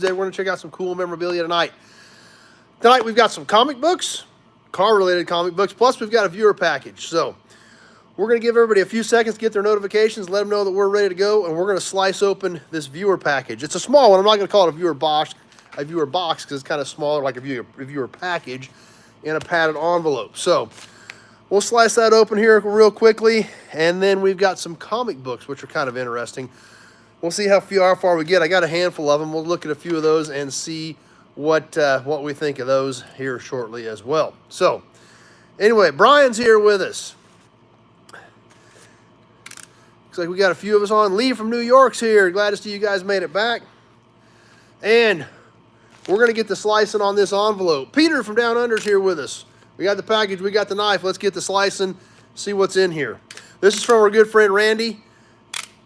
We're going to check out some cool memorabilia tonight. Tonight we've got some comic books, car-related comic books, plus we've got a viewer package. So we're going to give everybody a few seconds to get their notifications, let them know that we're ready to go, and we're going to slice open this viewer package. It's a small one. I'm not going to call it a viewer box because it's kind of smaller, like a viewer package in a padded envelope. So we'll slice that open here real quickly, and then we've got some comic books, which are kind of interesting. We'll see how far we get. I got a handful of them. We'll look at a few of those and see what we think of those here shortly as well. So, anyway, Brian's here with us. Looks like we got a few of us on. Lee from New York's here. Glad to see you guys made it back. And we're going to get the slicing on this envelope. Peter from Down Under's here with us. We got the package. We got the knife. Let's get the slicing, see what's in here. This is from our good friend Randy.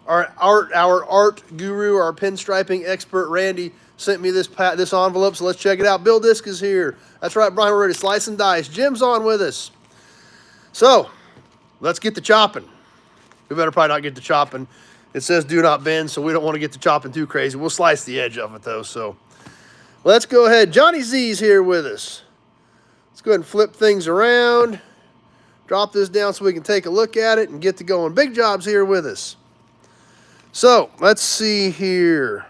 Our art guru, our pinstriping expert, Randy, sent me this envelope, so let's check it out. Bill Disk is here. That's right, Brian, we're ready to slice and dice. Jim's on with us. So, let's get the chopping. We better probably not get the chopping. It says do not bend, so we don't want to get the chopping too crazy. We'll slice the edge of it, though, so let's go ahead. Johnny Z's here with us. Let's go ahead and flip things around. Drop this down so we can take a look at it and get to going. Big Job's here with us. So, let's see here.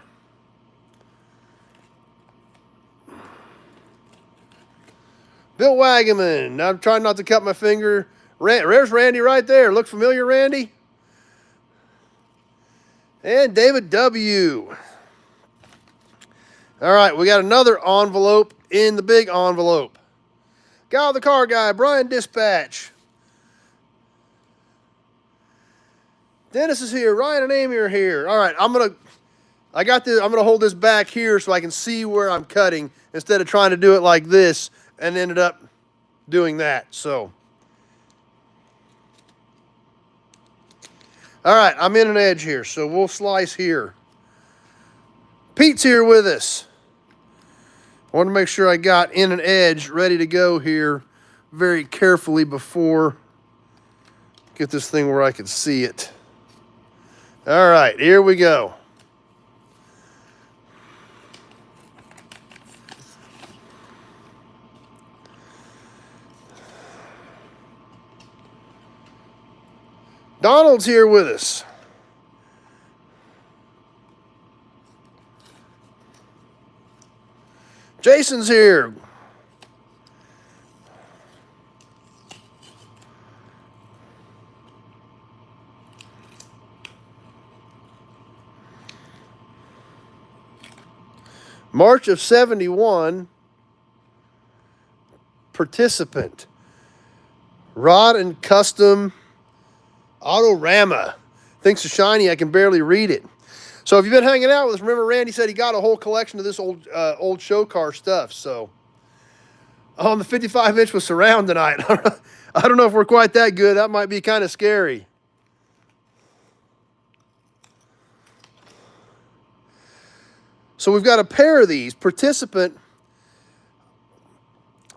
Bill Wagaman. I'm trying not to cut my finger. There's Randy right there. Look familiar, Randy? And David W. All right, we got another envelope in the big envelope. Guy the Car Guy, Brian Dispatch. Dennis is here. Ryan and Amy are here. All right, I'm gonna hold this back here so I can see where I'm cutting instead of trying to do it like this and ended up doing that. So, all right, I'm in an edge here, so we'll slice here. Pete's here with us. I want to make sure I got in an edge ready to go here very carefully before get this thing where I can see it. All right, here we go. Donald's here with us. Jason's here. March of 71, participant. Rod and Custom Autorama. Thing's so shiny I can barely read it. So if you've been hanging out with us, remember Randy said he got a whole collection of this old show car stuff. So on the 55-inch with surround tonight. I don't know if we're quite that good. That might be kind of scary. So we've got a pair of these. Participant,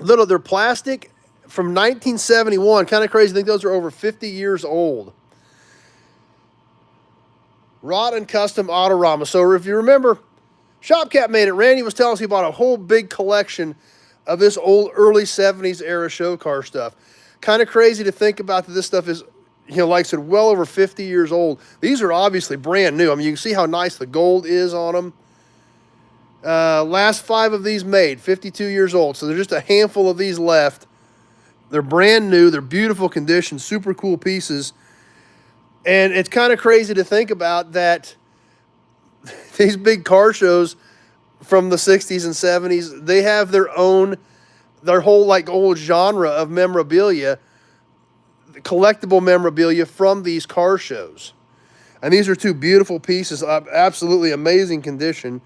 they're plastic from 1971. Kind of crazy. I think those are over 50 years old. Rod and Custom Autorama. So if you remember, Shopcat made it. Randy was telling us he bought a whole big collection of this old early 70s era show car stuff. Kind of crazy to think about that this stuff is, like I said, well over 50 years old. These are obviously brand new. I mean, you can see how nice the gold is on them. Last 5 of these made, 52 years old. So there's just a handful of these left. They're brand new. They're beautiful condition, super cool pieces. And it's kind of crazy to think about that these big car shows from the 60s and 70s, they have their whole like old genre of memorabilia, collectible memorabilia from these car shows. And these are 2 beautiful pieces, absolutely amazing condition.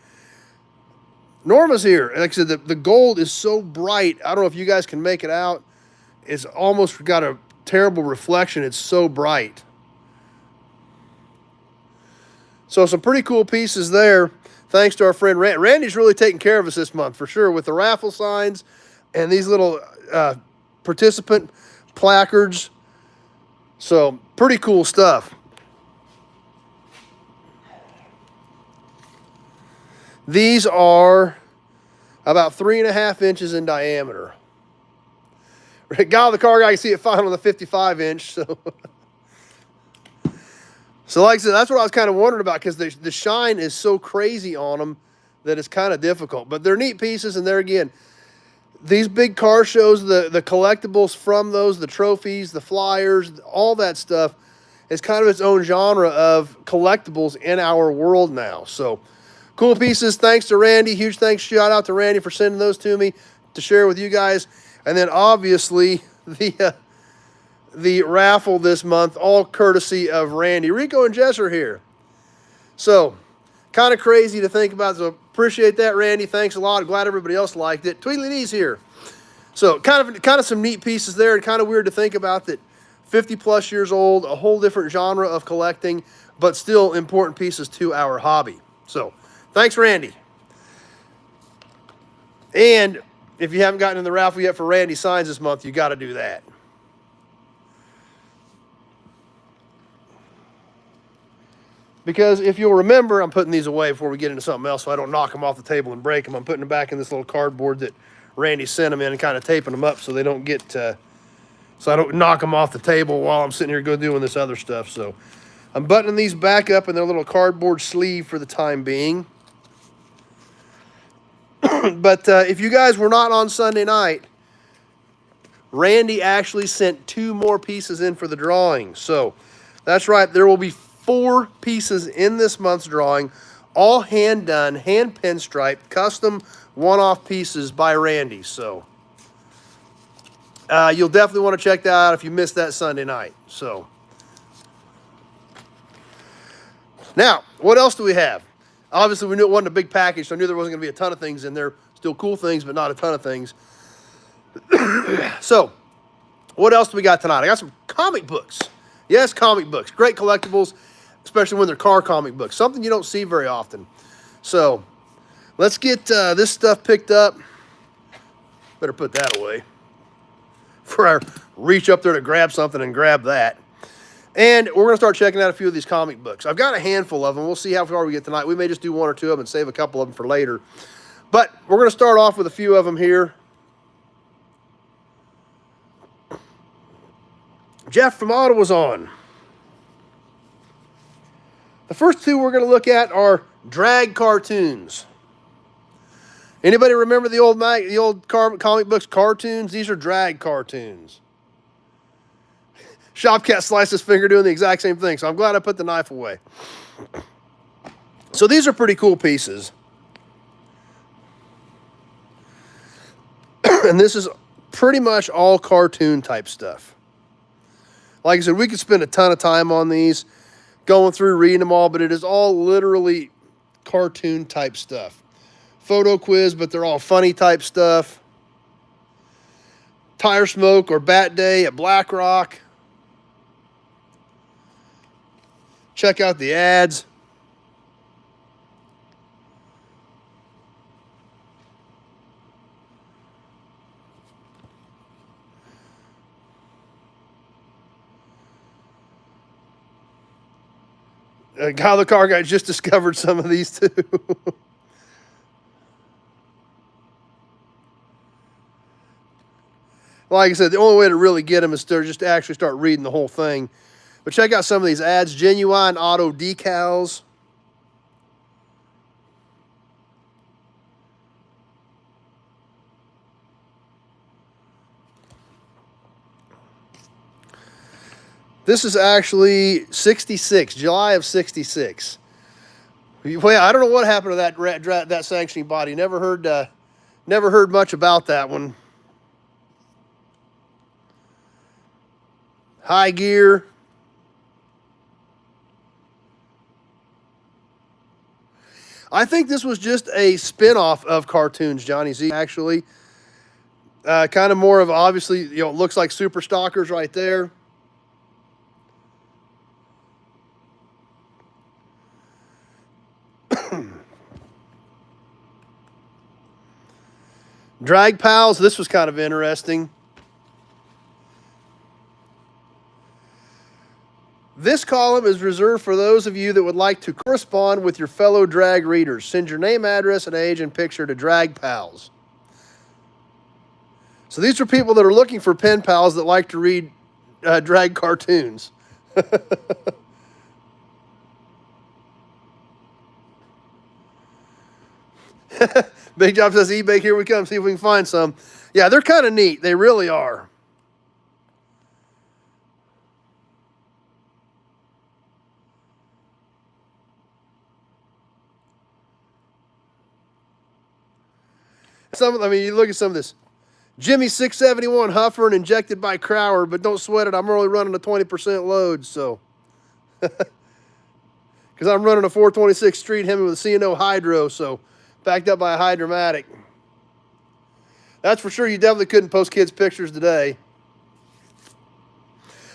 Norma's here. Like I said, the gold is so bright. I don't know if you guys can make it out. It's almost got a terrible reflection. It's so bright. So some pretty cool pieces there. Thanks to our friend Randy. Randy's really taking care of us this month for sure with the raffle signs and these little participant placards. So pretty cool stuff. These are about 3.5 inches in diameter. Guy with the car guy can see it fine on the 55-inch. So like I said, that's what I was kind of wondering about, because the shine is so crazy on them that it's kind of difficult. But they're neat pieces, and there again, these big car shows, the collectibles from those, the trophies, the flyers, all that stuff is kind of its own genre of collectibles in our world now. So cool pieces. Thanks to Randy. Huge thanks, shout out to Randy for sending those to me to share with you guys. And then obviously the raffle this month, all courtesy of Randy. Rico and Jess are here. So kind of crazy to think about. So appreciate that, Randy. Thanks a lot. Glad everybody else liked it. Tweedly D's here. So kind of some neat pieces there, and kind of weird to think about that 50 plus years old, a whole different genre of collecting, but still important pieces to our hobby. So thanks, Randy. And if you haven't gotten in the raffle yet for Randy signs this month, you got to do that. Because if you'll remember, I'm putting these away before we get into something else so I don't knock them off the table and break them. I'm putting them back in this little cardboard that Randy sent them in and kind of taping them up so they don't get, so I don't knock them off the table while I'm sitting here doing this other stuff. So I'm buttoning these back up in their little cardboard sleeve for the time being. But if you guys were not on Sunday night, Randy actually sent 2 more pieces in for the drawing. So that's right, there will be 4 pieces in this month's drawing, all hand done, hand pinstriped, custom one-off pieces by Randy. So you'll definitely want to check that out if you missed that Sunday night. So now, what else do we have? Obviously, we knew it wasn't a big package, so I knew there wasn't going to be a ton of things in there. Still cool things, but not a ton of things. So, what else do we got tonight? I got some comic books. Yes, comic books. Great collectibles, especially when they're car comic books. Something you don't see very often. So, let's get this stuff picked up. Better put that away before I reach up there to grab something and grab that. And we're going to start checking out a few of these comic books. I've got a handful of them. We'll see how far we get tonight. We may just do 1 or 2 of them and save a couple of them for later. But we're going to start off with a few of them here. Jeff from Ottawa's on. The first 2 we're going to look at are drag cartoons. Anybody remember the old comic books cartoons? These are drag cartoons. Shopcat sliced his finger doing the exact same thing, so I'm glad I put the knife away. So these are pretty cool pieces. And this is pretty much all cartoon type stuff. Like I said, we could spend a ton of time on these, going through, reading them all, but it is all literally cartoon type stuff. Photo quiz, but they're all funny type stuff. Tire smoke or bat day at Black Rock. Check out the ads. Guy the car guy just discovered some of these too. Like I said, the only way to really get them is to just actually start reading the whole thing. But check out some of these ads. Genuine Auto decals. This is actually 66, July of 66. Well, I don't know what happened to that sanctioning body. Never heard much about that one. High gear. I think this was just a spin-off of cartoons, Johnny Z, actually. Kind of more of, obviously, it looks like Super Stalkers right there. Drag Pals, this was kind of interesting. This column is reserved for those of you that would like to correspond with your fellow drag readers. Send your name, address, and age and picture to Drag Pals. So these are people that are looking for pen pals that like to read drag cartoons. Big Job says, eBay, here we come. See if we can find some. Yeah, they're kind of neat. They really are. You look at some of this. Jimmy 671 Huffer and injected by Crower, but don't sweat it. I'm only running a 20% load, so. Because I'm running a 426 Street Hemi with a C&O Hydro, so backed up by a Hydromatic. That's for sure. You definitely couldn't post kids' pictures today.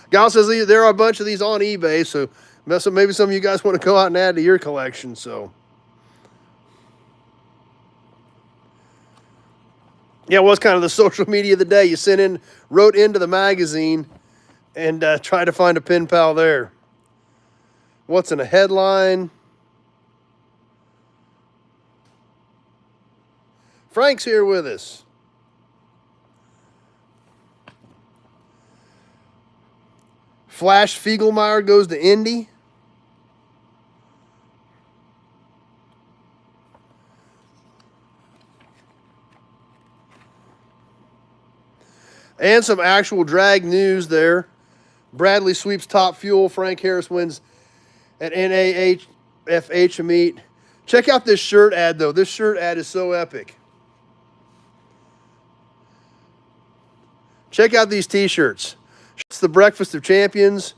Gal says there are a bunch of these on eBay, so maybe some of you guys want to go out and add to your collection, so. Yeah, it was kind of the social media of the day. You wrote into the magazine and tried to find a pen pal there. What's in a headline? Frank's here with us. Flash Fiegelmeyer goes to Indy. And some actual drag news there. Bradley sweeps Top Fuel. Frank Harris wins at NAFH meet. Check out this shirt ad, though. This shirt ad is so epic. Check out these T-shirts. It's the Breakfast of Champions.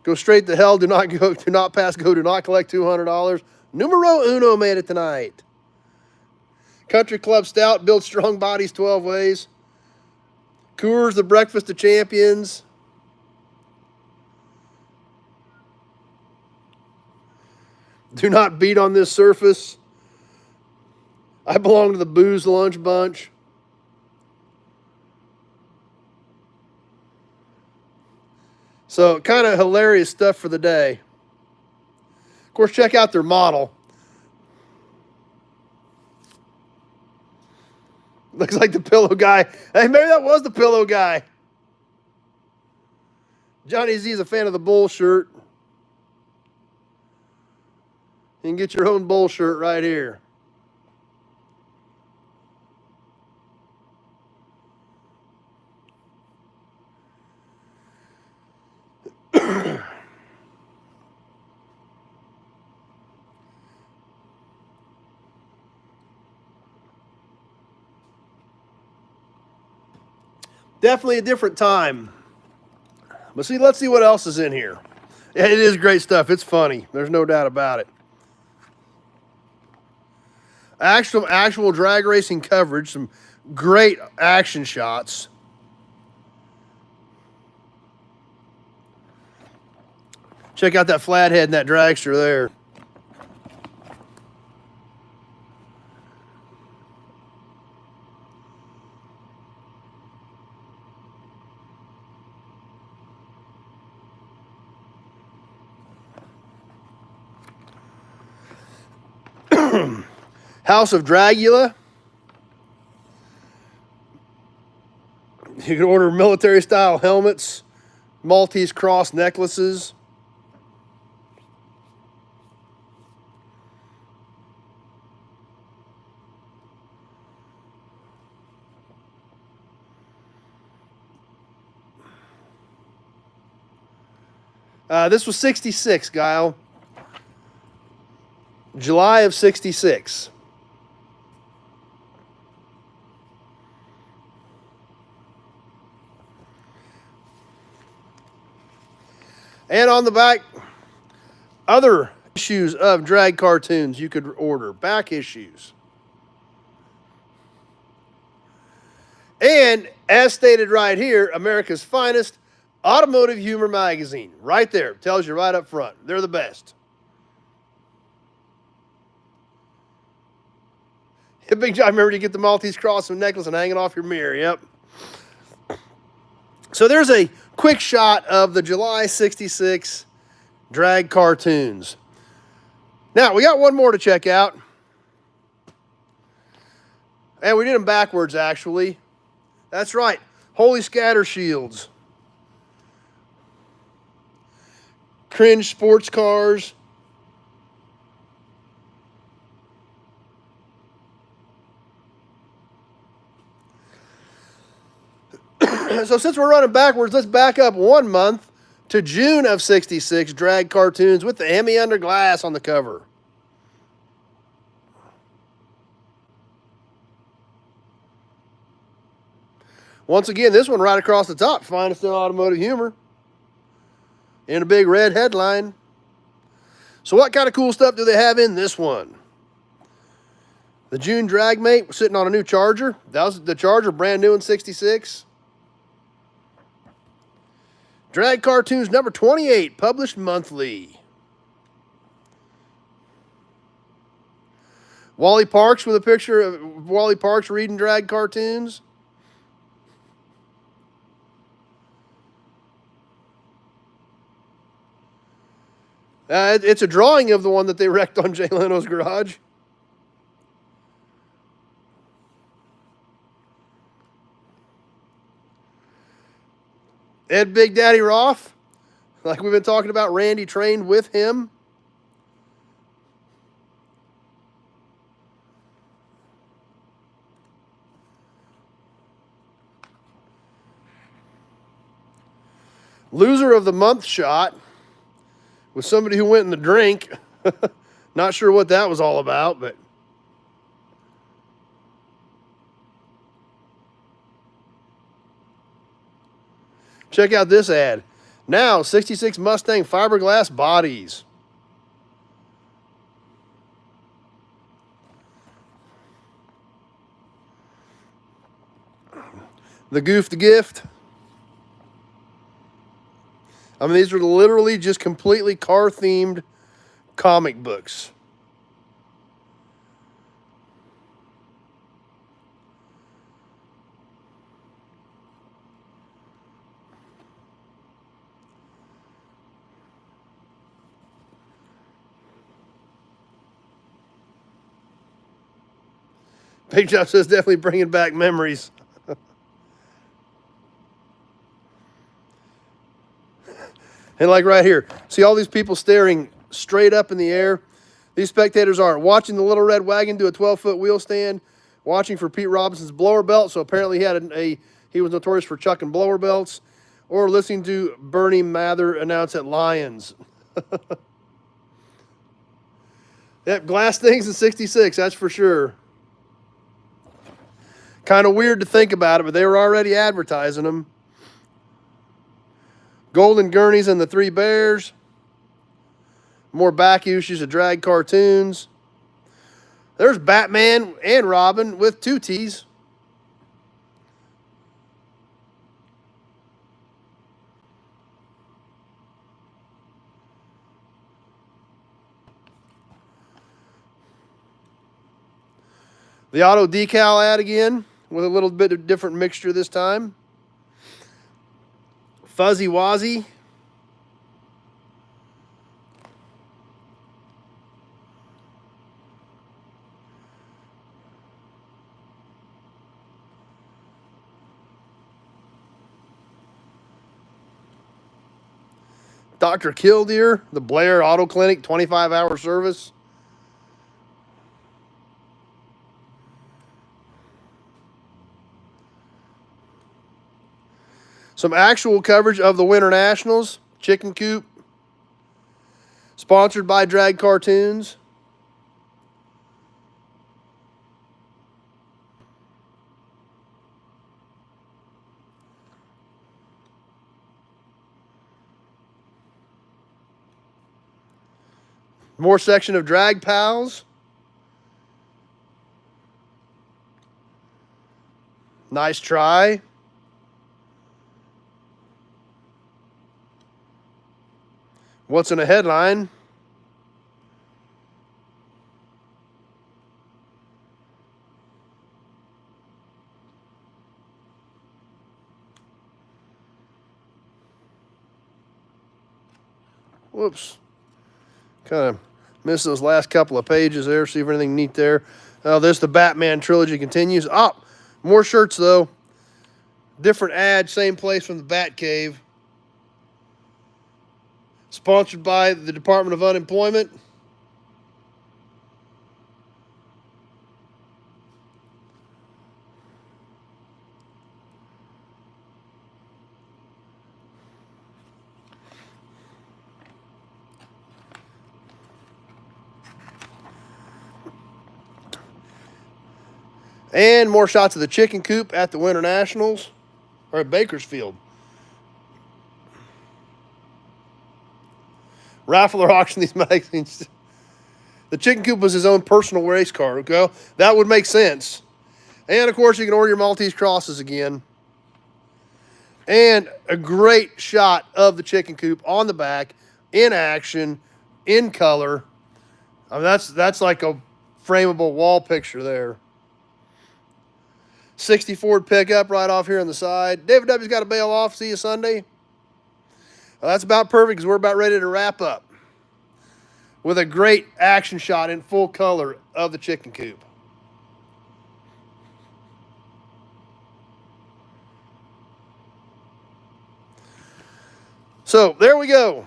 Go straight to hell. Do not go. Do not pass go. Do not collect $200. Numero uno made it tonight. Country Club Stout. Build strong bodies 12 ways. Coors, the Breakfast of Champions. Do not beat on this surface. I belong to the Booze Lunch Bunch. So kind of hilarious stuff for the day. Of course, check out their model. Looks like the pillow guy. Hey, maybe that was the pillow guy. Johnny Z is a fan of the Bull shirt. You can get your own Bull shirt right here. Definitely a different time. But let's see what else is in here. Yeah, it is great stuff. It's funny. There's no doubt about it. Actual drag racing coverage. Some great action shots. Check out that flathead and that dragster there. House of Dragula. You can order military-style helmets, Maltese cross necklaces. This was 66, Guile. July of 66. And on the back, other issues of drag cartoons you could order. Back issues. And, as stated right here, America's finest automotive humor magazine. Right there. Tells you right up front. They're the best. Big job. Remember to get the Maltese cross and necklace and hang it off your mirror. Yep. So there's a quick shot of the July 66 Drag Cartoons. Now, we got one more to check out. And we did them backwards, actually. That's right. Holy Scatter Shields. Cringe sports cars. So since we're running backwards, let's back up 1 month to June of '66. Drag Cartoons with the Hemi under glass on the cover. Once again, this one right across the top, finest in automotive humor. In a big red headline. So what kind of cool stuff do they have in this one? The June Dragmate was sitting on a new Charger. That was the Charger, brand new in '66. Drag Cartoons number 28, published monthly. Wally Parks with a picture of Wally Parks reading Drag Cartoons. It's a drawing of the one that they wrecked on Jay Leno's garage. Ed Big Daddy Roth, like we've been talking about, Randy trained with him. Loser of the month shot with somebody who went in the drink. Not sure what that was all about, but check out this ad. Now, '66 Mustang fiberglass bodies. The Goof the Gift. I mean, these are literally just completely car-themed comic books. Big Job says definitely bringing back memories. And like right here, see all these people staring straight up in the air? These spectators are watching the Little Red Wagon do a 12-foot wheel stand, watching for Pete Robinson's blower belt, so apparently he was notorious for chucking blower belts, or listening to Bernie Mather announce at Lions. Yep, glass things in '66, that's for sure. Kind of weird to think about it, but they were already advertising them. Golden Gurneys and the Three Bears. More back issues of Drag Cartoons. There's Batman and Robin with 2 T's. The auto decal ad again, with a little bit of different mixture this time. Fuzzy Wazzy. Dr. Killdeer, the Blair Auto Clinic, 25-hour service. Some actual coverage of the Winter Nationals, Chicken Coop, sponsored by Drag Cartoons. More section of Drag Pals. Nice try. What's in a headline? Whoops. Kind of missed those last couple of pages there. See if anything neat there. This, the Batman trilogy continues. Oh, more shirts, though. Different ad, same place from the Batcave. Sponsored by the Department of Unemployment. And more shots of the chicken coop at the Winter Nationals, or at Bakersfield. Raffle or auction these magazines. The chicken coop was his own personal race car. Okay, that would make sense. And of course, you can order your Maltese crosses again. And a great shot of the chicken coop on the back, in action, in color. I mean, that's like a frameable wall picture there. 60 Ford pickup right off here on the side. David W's got to bail off. See you Sunday. Well, that's about perfect because we're about ready to wrap up with a great action shot in full color of the chicken coop. So there we go.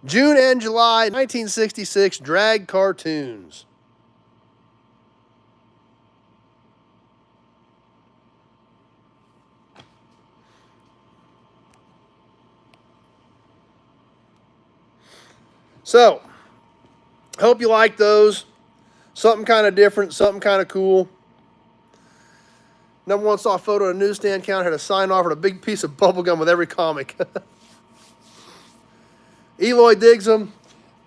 June and July 1966 drag cartoons. So, hope you like those. Something kind of different, something kind of cool. Number one saw a photo at a newsstand counter, had a sign offered a big piece of bubble gum with every comic. Eloy digs them.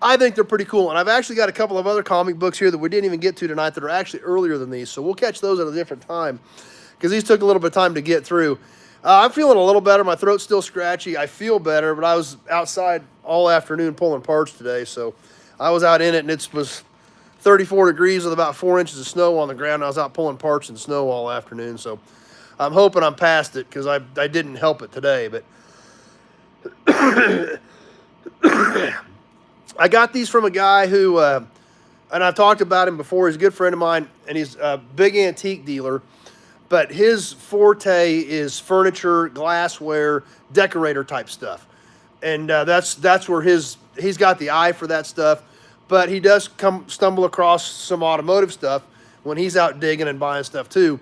I think they're pretty cool. And I've actually got a couple of other comic books here that we didn't even get to tonight that are actually earlier than these. So we'll catch those at a different time because these took a little bit of time to get through. I'm feeling a little better. My throat's still scratchy. I feel better, but I was outside all afternoon pulling parts today. So I was out in it, and it was 34 degrees with about 4 inches of snow on the ground. I was out pulling parts in snow all afternoon. So I'm hoping I'm past it because I didn't help it today. But I got these from a guy who, and I've talked about him before. He's a good friend of mine, and he's a big antique dealer. But his forte is furniture, glassware, decorator type stuff. And that's where he's got the eye for that stuff. But he does stumble across some automotive stuff when he's out digging and buying stuff too.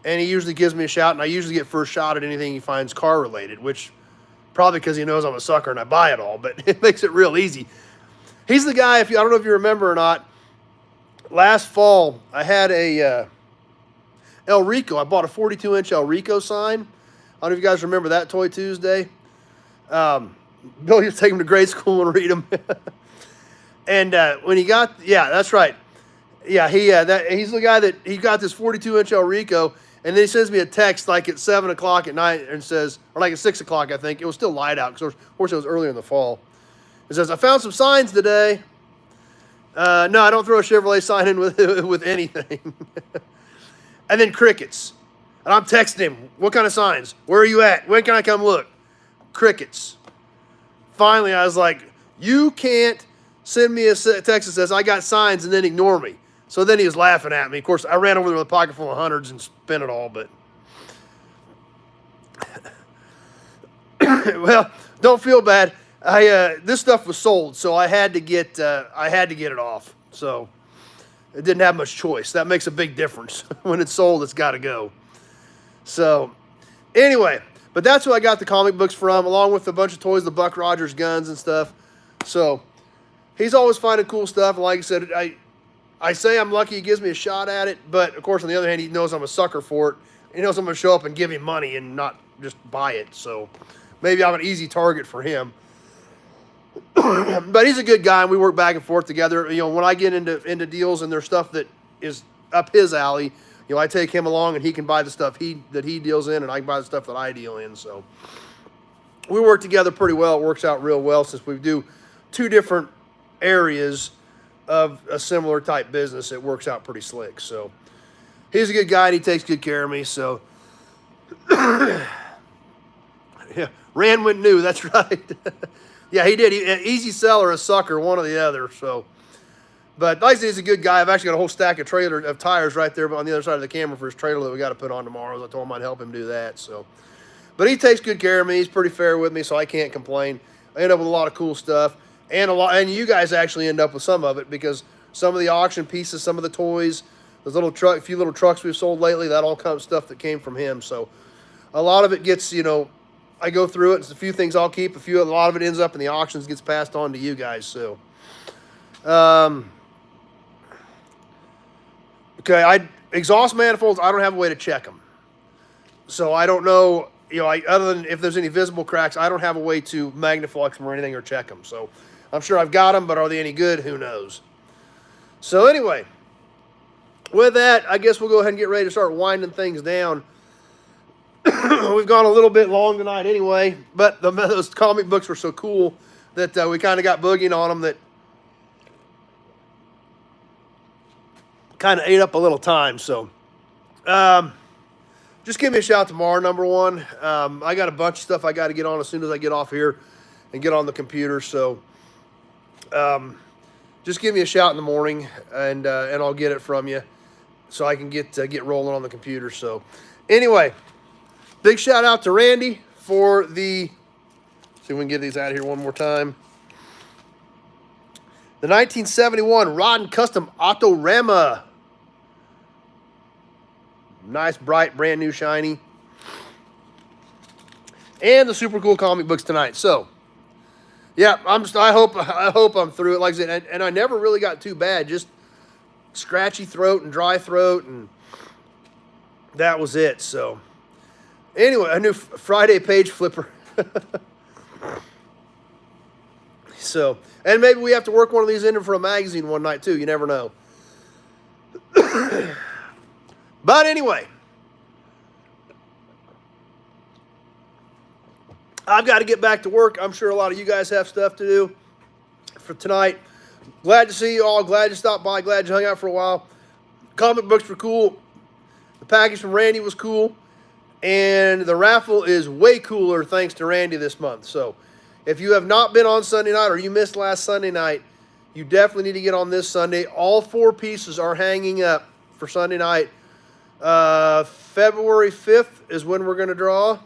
And he usually gives me a shout, and I usually get first shot at anything he finds car related, which probably because he knows I'm a sucker and I buy it all, but it makes it real easy. He's the guy, I don't know if you remember or not, last fall I had a El Rico. I bought a 42-inch El Rico sign. I don't know if you guys remember that Toy Tuesday. Bill used to take him to grade school and read them. And when he got, yeah, that's right. Yeah, he's the guy that, he got this 42-inch El Rico, and then he sends me a text like at 7 o'clock at night and says, or like at 6 o'clock, I think. It was still light out because, of course, it was earlier in the fall. It says, I found some signs today. No, I don't throw a Chevrolet sign in with anything. And then crickets. And I'm texting him, what kind of signs? Where are you at? When can I come look? Crickets. Finally, I was like, you can't send me a text that says, I got signs, and then ignore me. So then he was laughing at me. Of course, I ran over there with a pocket full of hundreds and spent it all, but... Well, don't feel bad. This stuff was sold, so I had to get it off. So... it didn't have much choice. That makes a big difference. When it's sold, it's got to go. So, anyway, but that's who I got the comic books from, along with a bunch of toys, the Buck Rogers guns and stuff. So, he's always finding cool stuff. And like I said, I say I'm lucky he gives me a shot at it, but of course, on the other hand, he knows I'm a sucker for it. He knows I'm going to show up and give him money and not just buy it. So, maybe I'm an easy target for him. But he's a good guy, and we work back and forth together. You know, when I get into deals and there's stuff that is up his alley, you know, I take him along and he can buy the stuff that he deals in, and I can buy the stuff that I deal in. So we work together pretty well. It works out real well since we do two different areas of a similar type business. It works out pretty slick. So he's a good guy, and he takes good care of me. So yeah, Rand went new. That's right. Yeah, he did. Easy seller, a sucker, one or the other. So, but like I said, he's a good guy. I've actually got a whole stack of tires right there on the other side of the camera for his trailer that we got to put on tomorrow. I told him I'd help him do that. So, but he takes good care of me. He's pretty fair with me, so I can't complain. I end up with a lot of cool stuff, and you guys actually end up with some of it because some of the auction pieces, some of the toys, those few little trucks we've sold lately, that all comes stuff that came from him. So, a lot of it gets, I go through it. It's a few things I'll keep. A lot of it ends up in the auctions, gets passed on to you guys. So, okay, exhaust manifolds, I don't have a way to check them. So I don't know, other than if there's any visible cracks, I don't have a way to magniflux them or anything or check them. So I'm sure I've got them, but are they any good? Who knows? So anyway, with that, I guess we'll go ahead and get ready to start winding things down. We've gone a little bit long tonight anyway, but those comic books were so cool that we kind of got boogieing on them that kind of ate up a little time. So just give me a shout tomorrow, number one. I got a bunch of stuff I got to get on as soon as I get off here and get on the computer. So just give me a shout in the morning, and I'll get it from you so I can get rolling on the computer. So anyway, big shout out to Randy for see if we can get these out of here one more time. The 1971 Rodden Custom Autorama. Nice, bright, brand new, shiny. And the super cool comic books tonight. So, yeah, I hope I'm through it. Like I said, and I never really got too bad. Just scratchy throat and dry throat, and that was it. So, anyway, a new Friday page flipper. So, and maybe we have to work one of these in for a magazine one night too. You never know. But anyway, I've got to get back to work. I'm sure a lot of you guys have stuff to do for tonight. Glad to see you all. Glad you stopped by. Glad you hung out for a while. Comic books were cool. The package from Randy was cool. And the raffle is way cooler thanks to Randy this month. So if you have not been on Sunday night or you missed last Sunday night, you definitely need to get on this Sunday. All 4 pieces are hanging up for Sunday night. February 5th is when we're going to draw.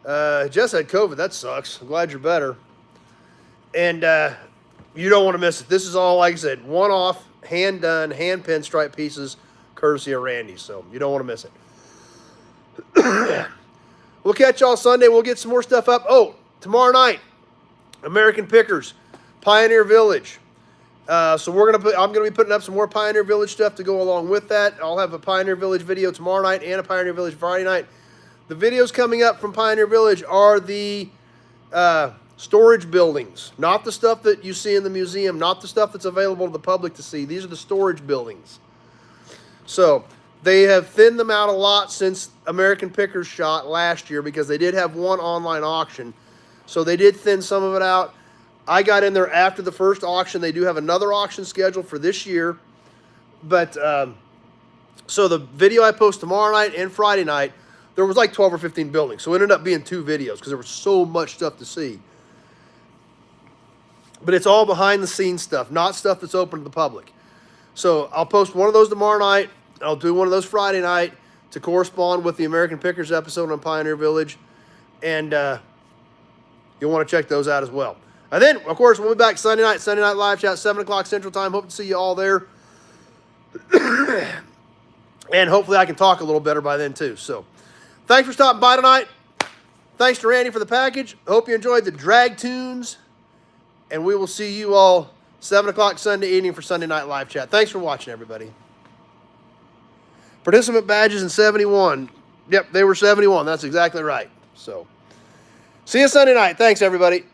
Jess had COVID. That sucks. I'm glad you're better. And you don't want to miss it. This is all, like I said, one-off, hand-done, hand pinstripe pieces, courtesy of Randy. So you don't want to miss it. We'll catch y'all Sunday. We'll get some more stuff up. Oh, tomorrow night, American Pickers, Pioneer Village. So I'm gonna be putting up some more Pioneer Village stuff to go along with that. I'll have a Pioneer Village video tomorrow night and a Pioneer Village Friday night. The videos coming up from Pioneer Village are the storage buildings, not the stuff that you see in the museum, not the stuff that's available to the public to see. These are the storage buildings. So they have thinned them out a lot since American Pickers shot last year because they did have one online auction. So they did thin some of it out. I got in there after the first auction. They do have another auction scheduled for this year. But, so the video I post tomorrow night and Friday night, there was like 12 or 15 buildings. So it ended up being 2 videos because there was so much stuff to see. But it's all behind the scenes stuff, not stuff that's open to the public. So I'll post one of those tomorrow night. I'll do one of those Friday night to correspond with the American Pickers episode on Pioneer Village. And you'll want to check those out as well. And then, of course, we'll be back Sunday night live chat, 7 o'clock Central Time. Hope to see you all there. And hopefully I can talk a little better by then, too. So, thanks for stopping by tonight. Thanks to Randy for the package. Hope you enjoyed the drag tunes. And we will see you all 7 o'clock Sunday evening for Sunday night live chat. Thanks for watching, everybody. Participant badges in 71. Yep, they were 71. That's exactly right. So, see you Sunday night. Thanks, everybody.